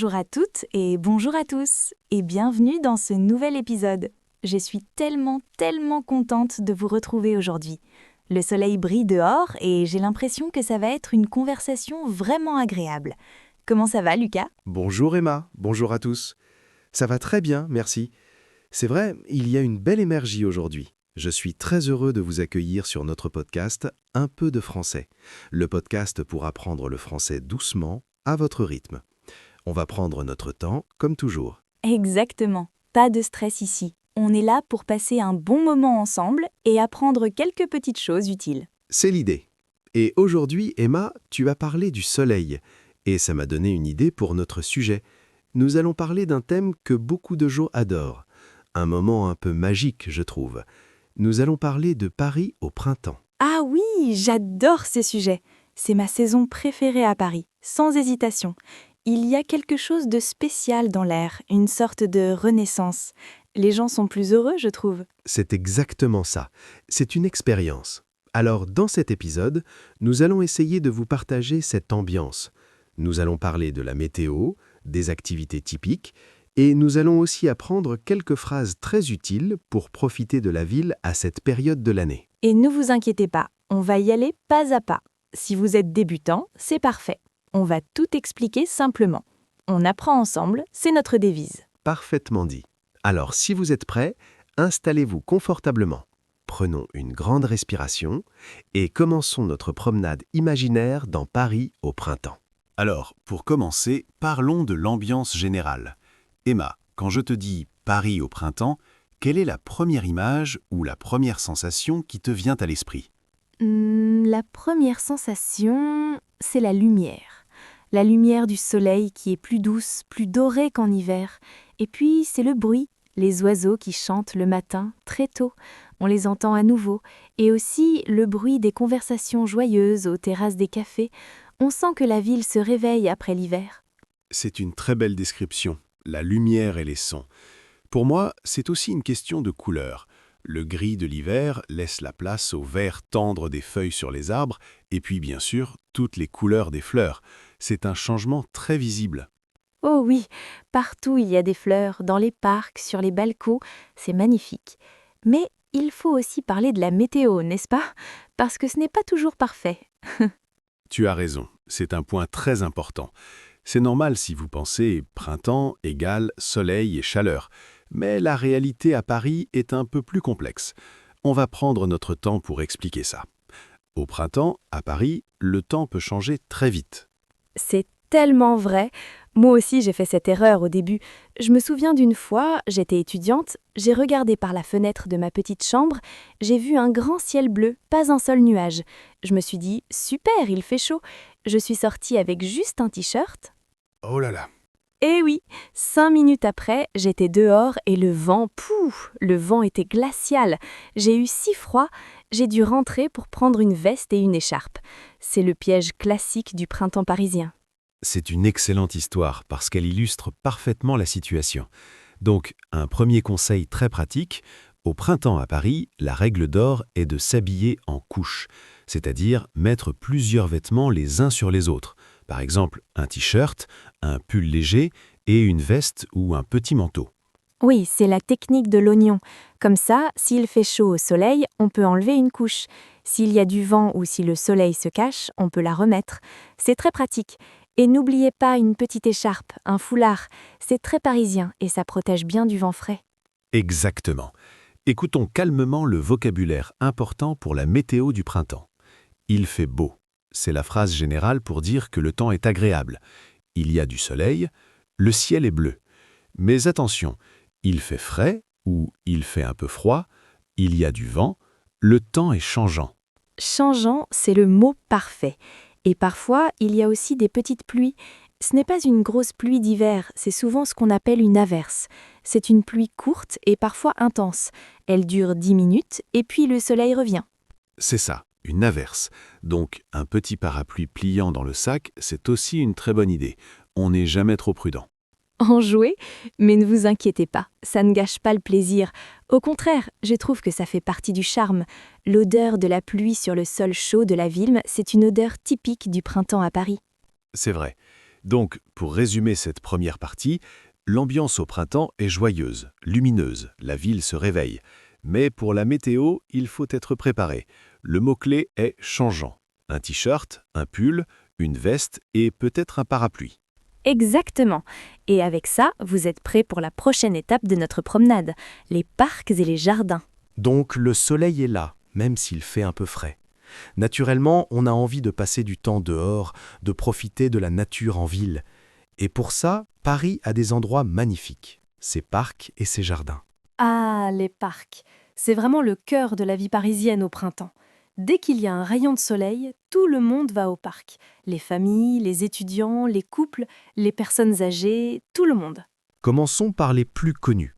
Bonjour à toutes et bonjour à tous et bienvenue dans ce nouvel épisode. Je suis tellement contente de vous retrouver aujourd'hui. Le soleil brille dehors et j'ai l'impression que ça va être une conversation vraiment agréable. Comment ça va, Lucas? Bonjour Emma, bonjour à tous. Ça va très bien, merci. C'est vrai, il y a une belle énergie aujourd'hui. Je suis très heureux de vous accueillir sur notre podcast Un peu de français. Le podcast pour apprendre le français doucement, à votre rythme. On va prendre notre temps, comme toujours. Exactement, pas de stress ici. On est là pour passer un bon moment ensemble et apprendre quelques petites choses utiles. C'est l'idée. Et aujourd'hui, Emma, tu as parlé du soleil. Et ça m'a donné une idée pour notre sujet. Nous allons parler d'un thème que beaucoup de gens adorent. Un moment un peu magique, je trouve. Nous allons parler de Paris au printemps. Ah oui, j'adore ces sujets. C'est ma saison préférée à Paris, sans hésitation. Il y a quelque chose de spécial dans l'air, une sorte de renaissance. Les gens sont plus heureux, je trouve. C'est exactement ça. C'est une expérience. Alors, dans cet épisode, nous allons essayer de vous partager cette ambiance. Nous allons parler de la météo, des activités typiques, et nous allons aussi apprendre quelques phrases très utiles pour profiter de la ville à cette période de l'année. Et ne vous inquiétez pas, on va y aller pas à pas. Si vous êtes débutant, c'est parfait. On va tout expliquer simplement. On apprend ensemble, c'est notre devise. Parfaitement dit. Alors, si vous êtes prêts, installez-vous confortablement. Prenons une grande respiration et commençons notre promenade imaginaire dans Paris au printemps. Alors, pour commencer, parlons de l'ambiance générale. Emma, quand je te dis Paris au printemps, quelle est la première image ou la première sensation qui te vient à l'esprit? La première sensation, c'est la lumière. La lumière du soleil qui est plus douce, plus dorée qu'en hiver. Et puis, c'est le bruit, les oiseaux qui chantent le matin, très tôt. On les entend à nouveau. Et aussi le bruit des conversations joyeuses aux terrasses des cafés. On sent que la ville se réveille après l'hiver. C'est une très belle description, la lumière et les sons. Pour moi, c'est aussi une question de couleur. Le gris de l'hiver laisse la place au vert tendre des feuilles sur les arbres, et puis bien sûr, toutes les couleurs des fleurs. C'est un changement très visible. Oh oui, partout il y a des fleurs, dans les parcs, sur les balcons, c'est magnifique. Mais il faut aussi parler de la météo, n'est-ce pas? Parce que ce n'est pas toujours parfait. Tu as raison, c'est un point très important. C'est normal si vous pensez printemps égale soleil et chaleur. Mais la réalité à Paris est un peu plus complexe. On va prendre notre temps pour expliquer ça. Au printemps, à Paris, le temps peut changer très vite. C'est tellement vrai. Moi aussi j'ai fait cette erreur au début. Je me souviens d'une fois, j'étais étudiante, j'ai regardé par la fenêtre de ma petite chambre, j'ai vu un grand ciel bleu, pas un seul nuage. Je me suis dit, super, il fait chaud. Je suis sortie avec juste un t-shirt. Oh là là! Eh oui, 5 minutes après, j'étais dehors et le vent était glacial. J'ai eu si froid, j'ai dû rentrer pour prendre une veste et une écharpe. C'est le piège classique du printemps parisien. C'est une excellente histoire parce qu'elle illustre parfaitement la situation. Donc, un premier conseil très pratique, au printemps à Paris, la règle d'or est de s'habiller en couches, c'est-à-dire mettre plusieurs vêtements les uns sur les autres. Par exemple, un t-shirt, un pull léger et une veste ou un petit manteau. Oui, c'est la technique de l'oignon. Comme ça, s'il fait chaud au soleil, on peut enlever une couche. S'il y a du vent ou si le soleil se cache, on peut la remettre. C'est très pratique. Et n'oubliez pas une petite écharpe, un foulard. C'est très parisien et ça protège bien du vent frais. Exactement. Écoutons calmement le vocabulaire important pour la météo du printemps. Il fait beau. C'est la phrase générale pour dire que le temps est agréable. Il y a du soleil, le ciel est bleu. Mais attention, il fait frais ou il fait un peu froid, il y a du vent, le temps est changeant. Changeant, c'est le mot parfait. Et parfois, il y a aussi des petites pluies. Ce n'est pas une grosse pluie d'hiver, c'est souvent ce qu'on appelle une averse. C'est une pluie courte et parfois intense. Elle dure 10 minutes et puis le soleil revient. C'est ça, une averse. Donc un petit parapluie pliant dans le sac, c'est aussi une très bonne idée. On n'est jamais trop prudent. En jouer, mais ne vous inquiétez pas, ça ne gâche pas le plaisir. Au contraire, je trouve que ça fait partie du charme. L'odeur de la pluie sur le sol chaud de la ville, c'est une odeur typique du printemps à Paris. C'est vrai. Donc, pour résumer cette première partie, l'ambiance au printemps est joyeuse, lumineuse, la ville se réveille. Mais pour la météo, il faut être préparé. Le mot-clé est changeant. Un t-shirt, un pull, une veste et peut-être un parapluie. Exactement. Et avec ça, vous êtes prêts pour la prochaine étape de notre promenade, les parcs et les jardins. Donc le soleil est là, même s'il fait un peu frais. Naturellement, on a envie de passer du temps dehors, de profiter de la nature en ville. Et pour ça, Paris a des endroits magnifiques, ses parcs et ses jardins. Ah, les parcs. C'est vraiment le cœur de la vie parisienne au printemps. Dès qu'il y a un rayon de soleil, tout le monde va au parc. Les familles, les étudiants, les couples, les personnes âgées, tout le monde. Commençons par les plus connus.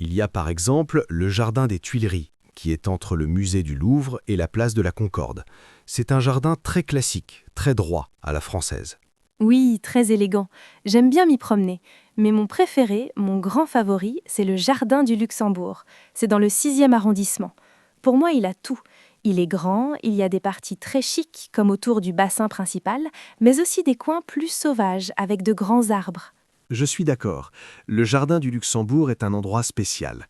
Il y a par exemple le jardin des Tuileries, qui est entre le musée du Louvre et la place de la Concorde. C'est un jardin très classique, très droit à la française. Oui, très élégant. J'aime bien m'y promener. Mais mon préféré, mon grand favori, c'est le jardin du Luxembourg. C'est dans le 6e arrondissement. Pour moi, il a tout. Il est grand, il y a des parties très chics, comme autour du bassin principal, mais aussi des coins plus sauvages, avec de grands arbres. Je suis d'accord. Le jardin du Luxembourg est un endroit spécial.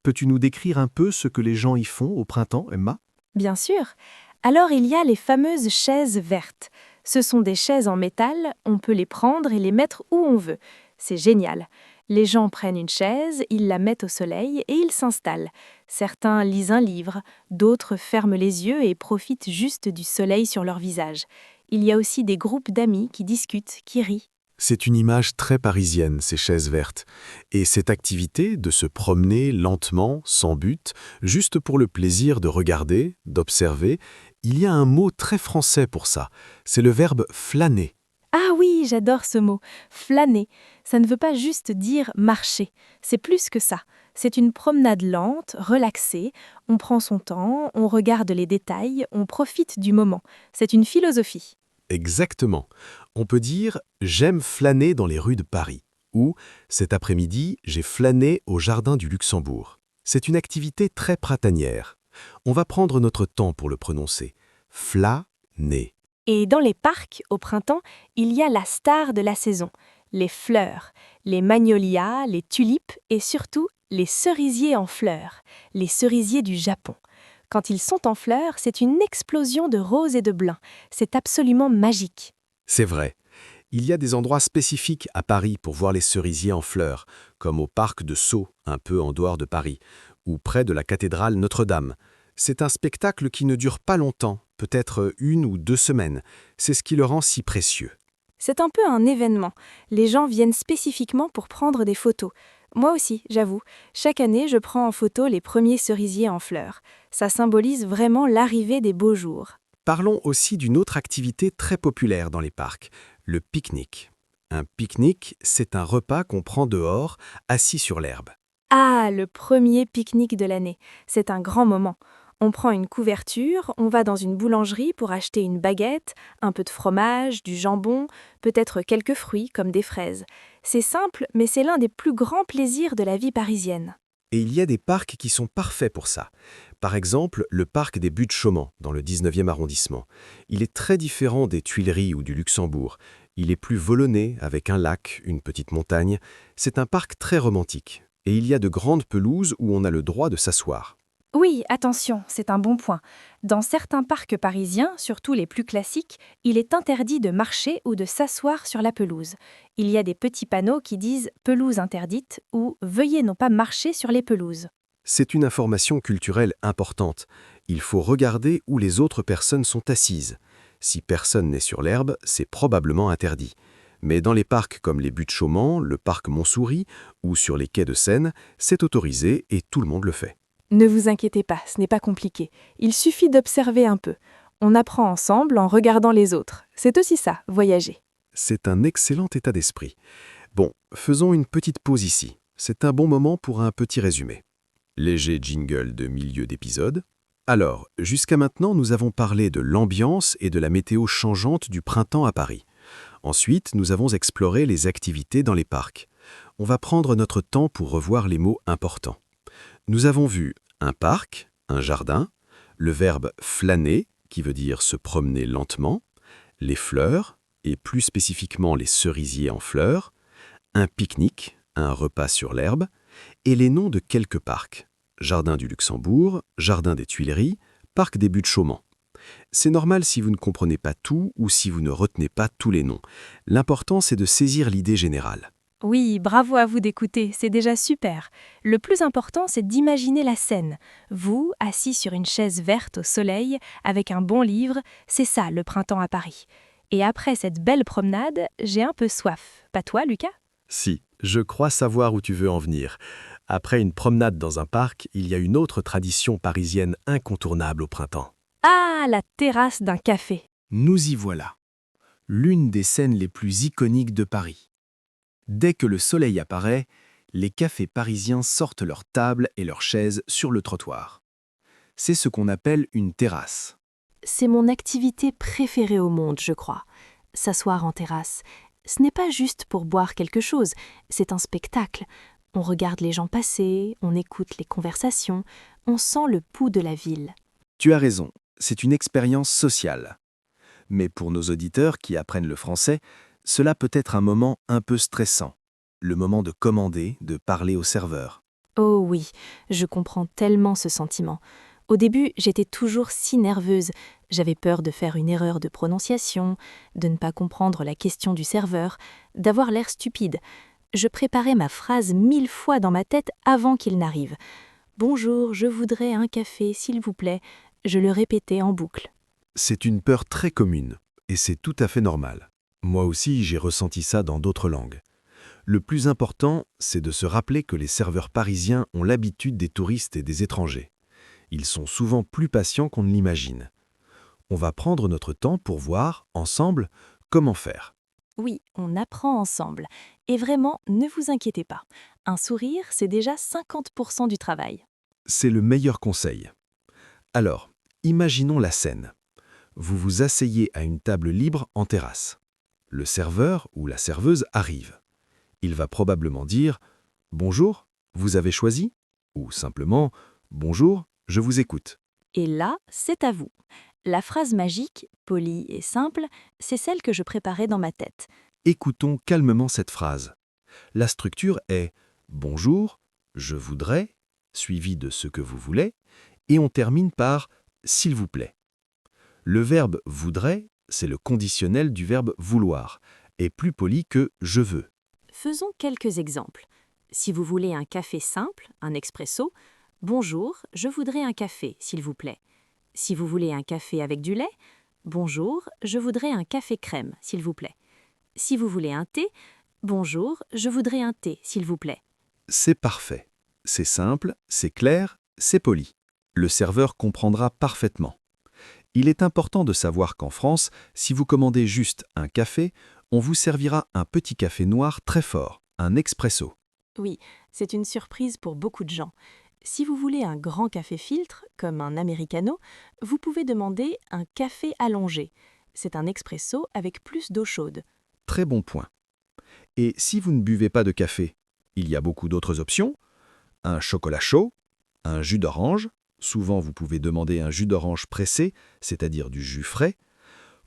Peux-tu nous décrire un peu ce que les gens y font au printemps, Emma? Bien sûr. Alors il y a les fameuses chaises vertes. Ce sont des chaises en métal, on peut les prendre et les mettre où on veut. C'est génial. Les gens prennent une chaise, ils la mettent au soleil et ils s'installent. Certains lisent un livre, d'autres ferment les yeux et profitent juste du soleil sur leur visage. Il y a aussi des groupes d'amis qui discutent, qui rient. C'est une image très parisienne, ces chaises vertes. Et cette activité de se promener lentement, sans but, juste pour le plaisir de regarder, d'observer, il y a un mot très français pour ça. C'est le verbe flâner. Ah oui, j'adore ce mot, flâner. Ça ne veut pas juste dire marcher, c'est plus que ça. C'est une promenade lente, relaxée, on prend son temps, on regarde les détails, on profite du moment. C'est une philosophie. Exactement. On peut dire « j'aime flâner dans les rues de Paris » ou « cet après-midi, j'ai flâné au jardin du Luxembourg ». C'est une activité très printanière. On va prendre notre temps pour le prononcer. Flâner. Et dans les parcs, au printemps, il y a la star de la saison, les fleurs, les magnolias, les tulipes et surtout les cerisiers en fleurs, les cerisiers du Japon. Quand ils sont en fleurs, c'est une explosion de roses et de blancs. C'est absolument magique. C'est vrai. Il y a des endroits spécifiques à Paris pour voir les cerisiers en fleurs, comme au parc de Sceaux, un peu en dehors de Paris, ou près de la cathédrale Notre-Dame. C'est un spectacle qui ne dure pas longtemps, peut-être 1 ou 2 semaines. C'est ce qui le rend si précieux. C'est un peu un événement. Les gens viennent spécifiquement pour prendre des photos. Moi aussi, j'avoue. Chaque année, je prends en photo les premiers cerisiers en fleurs. Ça symbolise vraiment l'arrivée des beaux jours. Parlons aussi d'une autre activité très populaire dans les parcs, le pique-nique. Un pique-nique, c'est un repas qu'on prend dehors, assis sur l'herbe. Ah, le premier pique-nique de l'année. C'est un grand moment. On prend une couverture, on va dans une boulangerie pour acheter une baguette, un peu de fromage, du jambon, peut-être quelques fruits comme des fraises. C'est simple, mais c'est l'un des plus grands plaisirs de la vie parisienne. Et il y a des parcs qui sont parfaits pour ça. Par exemple, le parc des Buttes-Chaumont, dans le 19e arrondissement. Il est très différent des Tuileries ou du Luxembourg. Il est plus vallonné, avec un lac, une petite montagne. C'est un parc très romantique. Et il y a de grandes pelouses où on a le droit de s'asseoir. Oui, attention, c'est un bon point. Dans certains parcs parisiens, surtout les plus classiques, il est interdit de marcher ou de s'asseoir sur la pelouse. Il y a des petits panneaux qui disent « pelouse interdite » ou « veuillez non pas marcher sur les pelouses ». C'est une information culturelle importante. Il faut regarder où les autres personnes sont assises. Si personne n'est sur l'herbe, c'est probablement interdit. Mais dans les parcs comme les Buttes-Chaumont, le parc Montsouris ou sur les quais de Seine, c'est autorisé et tout le monde le fait. Ne vous inquiétez pas, ce n'est pas compliqué. Il suffit d'observer un peu. On apprend ensemble en regardant les autres. C'est aussi ça, voyager. C'est un excellent état d'esprit. Bon, faisons une petite pause ici. C'est un bon moment pour un petit résumé. Léger jingle de milieu d'épisode. Alors, jusqu'à maintenant, nous avons parlé de l'ambiance et de la météo changeante du printemps à Paris. Ensuite, nous avons exploré les activités dans les parcs. On va prendre notre temps pour revoir les mots importants. Nous avons vu un parc, un jardin, le verbe flâner, qui veut dire se promener lentement, les fleurs, et plus spécifiquement les cerisiers en fleurs, un pique-nique, un repas sur l'herbe, et les noms de quelques parcs. Jardin du Luxembourg, Jardin des Tuileries, Parc des Buttes-Chaumont. C'est normal si vous ne comprenez pas tout ou si vous ne retenez pas tous les noms. L'important, c'est de saisir l'idée générale. Oui, bravo à vous d'écouter, c'est déjà super. Le plus important, c'est d'imaginer la scène. Vous, assis sur une chaise verte au soleil, avec un bon livre, c'est ça le printemps à Paris. Et après cette belle promenade, j'ai un peu soif. Pas toi, Lucas? Si, je crois savoir où tu veux en venir. Après une promenade dans un parc, il y a une autre tradition parisienne incontournable au printemps. Ah, la terrasse d'un café. Nous y voilà. L'une des scènes les plus iconiques de Paris. Dès que le soleil apparaît, les cafés parisiens sortent leurs tables et leurs chaises sur le trottoir. C'est ce qu'on appelle une terrasse. C'est mon activité préférée au monde, je crois. S'asseoir en terrasse. Ce n'est pas juste pour boire quelque chose, c'est un spectacle. On regarde les gens passer, on écoute les conversations, on sent le pouls de la ville. Tu as raison, c'est une expérience sociale. Mais pour nos auditeurs qui apprennent le français, cela peut être un moment un peu stressant. Le moment de commander, de parler au serveur. Oh oui, je comprends tellement ce sentiment. Au début, j'étais toujours si nerveuse. J'avais peur de faire une erreur de prononciation, de ne pas comprendre la question du serveur, d'avoir l'air stupide. Je préparais ma phrase 1000 fois dans ma tête avant qu'il n'arrive. « Bonjour, je voudrais un café, s'il vous plaît ». Je le répétais en boucle. C'est une peur très commune, et c'est tout à fait normal. Moi aussi, j'ai ressenti ça dans d'autres langues. Le plus important, c'est de se rappeler que les serveurs parisiens ont l'habitude des touristes et des étrangers. Ils sont souvent plus patients qu'on ne l'imagine. On va prendre notre temps pour voir, ensemble, comment faire. Oui, on apprend ensemble. Et vraiment, ne vous inquiétez pas. Un sourire, c'est déjà 50% du travail. C'est le meilleur conseil. Alors, imaginons la scène. Vous vous asseyez à une table libre en terrasse. Le serveur ou la serveuse arrive. Il va probablement dire « Bonjour, vous avez choisi ?» ou simplement « Bonjour, je vous écoute ». Et là, c'est à vous. La phrase magique, polie et simple, c'est celle que je préparais dans ma tête. Écoutons calmement cette phrase. La structure est « Bonjour, je voudrais », suivi de ce que vous voulez, et on termine par « S'il vous plaît ». Le verbe « voudrait », c'est le conditionnel du verbe « vouloir », est plus poli que « je veux ». Faisons quelques exemples. Si vous voulez un café simple, un expresso, bonjour, je voudrais un café, s'il vous plaît. Si vous voulez un café avec du lait, bonjour, je voudrais un café crème, s'il vous plaît. Si vous voulez un thé, bonjour, je voudrais un thé, s'il vous plaît. C'est parfait. C'est simple, c'est clair, c'est poli. Le serveur comprendra parfaitement. Il est important de savoir qu'en France, si vous commandez juste un café, on vous servira un petit café noir très fort, un expresso. Oui, c'est une surprise pour beaucoup de gens. Si vous voulez un grand café filtre, comme un americano, vous pouvez demander un café allongé. C'est un expresso avec plus d'eau chaude. Très bon point. Et si vous ne buvez pas de café, il y a beaucoup d'autres options. Un chocolat chaud, un jus d'orange. Souvent, vous pouvez demander un jus d'orange pressé, c'est-à-dire du jus frais.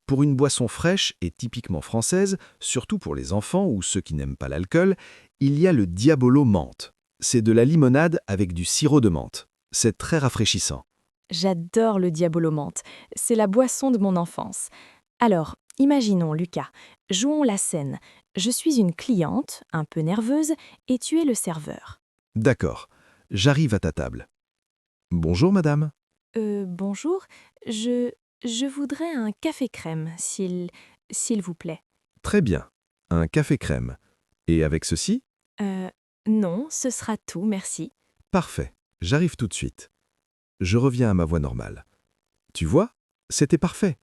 Pour une boisson fraîche et typiquement française, surtout pour les enfants ou ceux qui n'aiment pas l'alcool, il y a le Diabolo menthe. C'est de la limonade avec du sirop de menthe. C'est très rafraîchissant. J'adore le Diabolo menthe. C'est la boisson de mon enfance. Alors, imaginons, Lucas. Jouons la scène. Je suis une cliente, un peu nerveuse, et tu es le serveur. D'accord, j'arrive à ta table. Bonjour madame. Bonjour, je voudrais un café crème, s'il vous plaît. Très bien, un café crème. Et avec ceci? Non, ce sera tout, merci. Parfait, j'arrive tout de suite. Je reviens à ma voix normale. Tu vois, c'était parfait.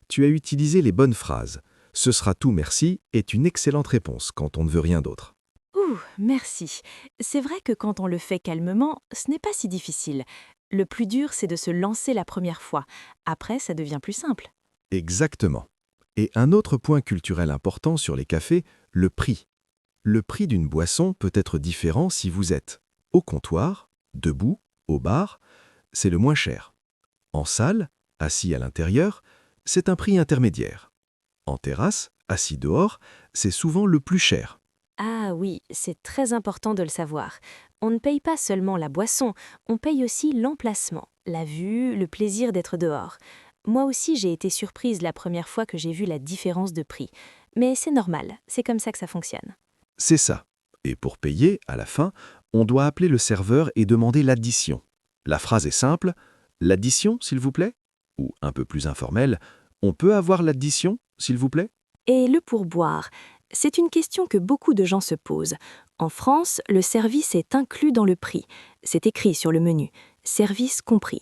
Tu as utilisé les bonnes phrases. Ce sera tout, merci est une excellente réponse quand on ne veut rien d'autre. Ouh, merci. C'est vrai que quand on le fait calmement, ce n'est pas si difficile. Le plus dur, c'est de se lancer la première fois. Après, ça devient plus simple. Exactement. Et un autre point culturel important sur les cafés, le prix. Le prix d'une boisson peut être différent si vous êtes au comptoir, debout, au bar, c'est le moins cher. En salle, assis à l'intérieur, c'est un prix intermédiaire. En terrasse, Assis dehors, c'est souvent le plus cher. Ah oui, c'est très important de le savoir. On ne paye pas seulement la boisson, on paye aussi l'emplacement, la vue, le plaisir d'être dehors. Moi aussi, j'ai été surprise la première fois que j'ai vu la différence de prix. Mais c'est normal, c'est comme ça que ça fonctionne. C'est ça. Et pour payer, à la fin, on doit appeler le serveur et demander l'addition. La phrase est simple, l'addition, s'il vous plaît? Ou un peu plus informelle, on peut avoir l'addition, s'il vous plaît? Et le pourboire, c'est une question que beaucoup de gens se posent. En France, le service est inclus dans le prix. C'est écrit sur le menu, service compris.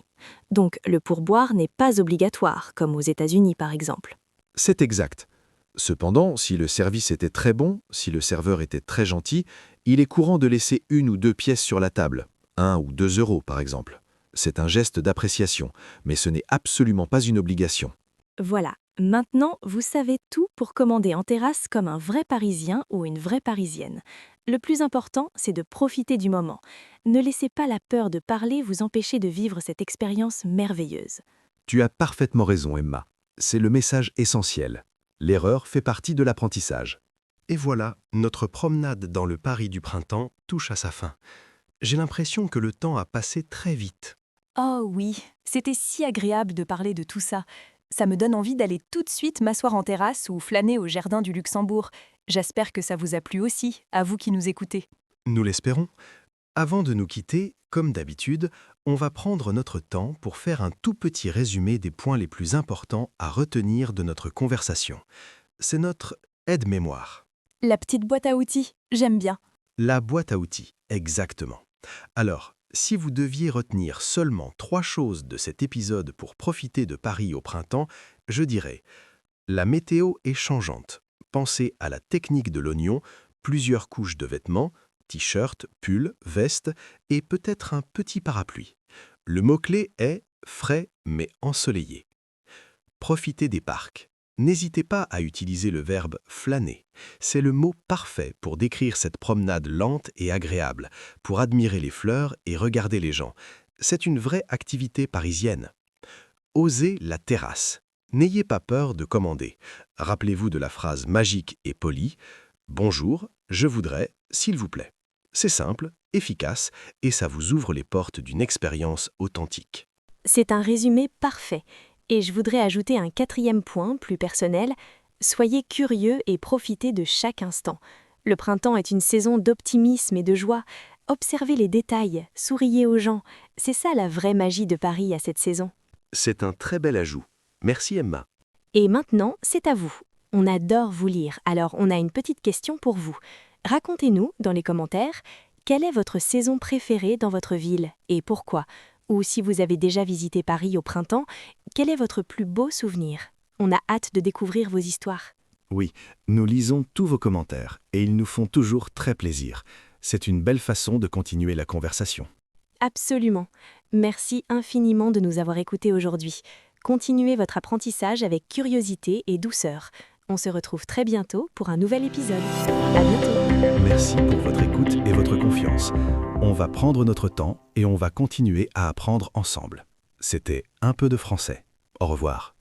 Donc le pourboire n'est pas obligatoire, comme aux États-Unis par exemple. C'est exact. Cependant, si le service était très bon, si le serveur était très gentil, il est courant de laisser 1 ou 2 pièces sur la table, 1 ou 2 euros par exemple. C'est un geste d'appréciation, mais ce n'est absolument pas une obligation. Voilà, maintenant vous savez tout pour commander en terrasse comme un vrai Parisien ou une vraie Parisienne. Le plus important, c'est de profiter du moment. Ne laissez pas la peur de parler vous empêcher de vivre cette expérience merveilleuse. Tu as parfaitement raison, Emma. C'est le message essentiel. L'erreur fait partie de l'apprentissage. Et voilà, notre promenade dans le Paris du printemps touche à sa fin. J'ai l'impression que le temps a passé très vite. Oh oui, c'était si agréable de parler de tout ça. Ça me donne envie d'aller tout de suite m'asseoir en terrasse ou flâner au jardin du Luxembourg. J'espère que ça vous a plu aussi, à vous qui nous écoutez. Nous l'espérons. Avant de nous quitter, comme d'habitude, on va prendre notre temps pour faire un tout petit résumé des points les plus importants à retenir de notre conversation. C'est notre aide-mémoire. La petite boîte à outils, j'aime bien. La boîte à outils, exactement. Alors, si vous deviez retenir seulement 3 choses de cet épisode pour profiter de Paris au printemps, je dirais: la météo est changeante. Pensez à la technique de l'oignon, plusieurs couches de vêtements, t-shirt, pull, veste et peut-être un petit parapluie. Le mot-clé est frais mais ensoleillé. Profitez des parcs. N'hésitez pas à utiliser le verbe flâner. C'est le mot parfait pour décrire cette promenade lente et agréable, pour admirer les fleurs et regarder les gens. C'est une vraie activité parisienne. Osez la terrasse. N'ayez pas peur de commander. Rappelez-vous de la phrase magique et polie: bonjour, je voudrais, s'il vous plaît. C'est simple, efficace et ça vous ouvre les portes d'une expérience authentique. C'est un résumé parfait. Et je voudrais ajouter un 4e point, plus personnel. Soyez curieux et profitez de chaque instant. Le printemps est une saison d'optimisme et de joie. Observez les détails, souriez aux gens. C'est ça la vraie magie de Paris à cette saison. C'est un très bel ajout. Merci Emma. Et maintenant, c'est à vous. On adore vous lire, alors on a une petite question pour vous. Racontez-nous, dans les commentaires, quelle est votre saison préférée dans votre ville et pourquoi? Ou si vous avez déjà visité Paris au printemps, quel est votre plus beau souvenir? On a hâte de découvrir vos histoires. Oui, nous lisons tous vos commentaires et ils nous font toujours très plaisir. C'est une belle façon de continuer la conversation. Absolument. Merci infiniment de nous avoir écoutés aujourd'hui. Continuez votre apprentissage avec curiosité et douceur. On se retrouve très bientôt pour un nouvel épisode. À bientôt. Merci pour votre écoute et votre confiance. On va prendre notre temps et on va continuer à apprendre ensemble. C'était Un peu de français. Au revoir.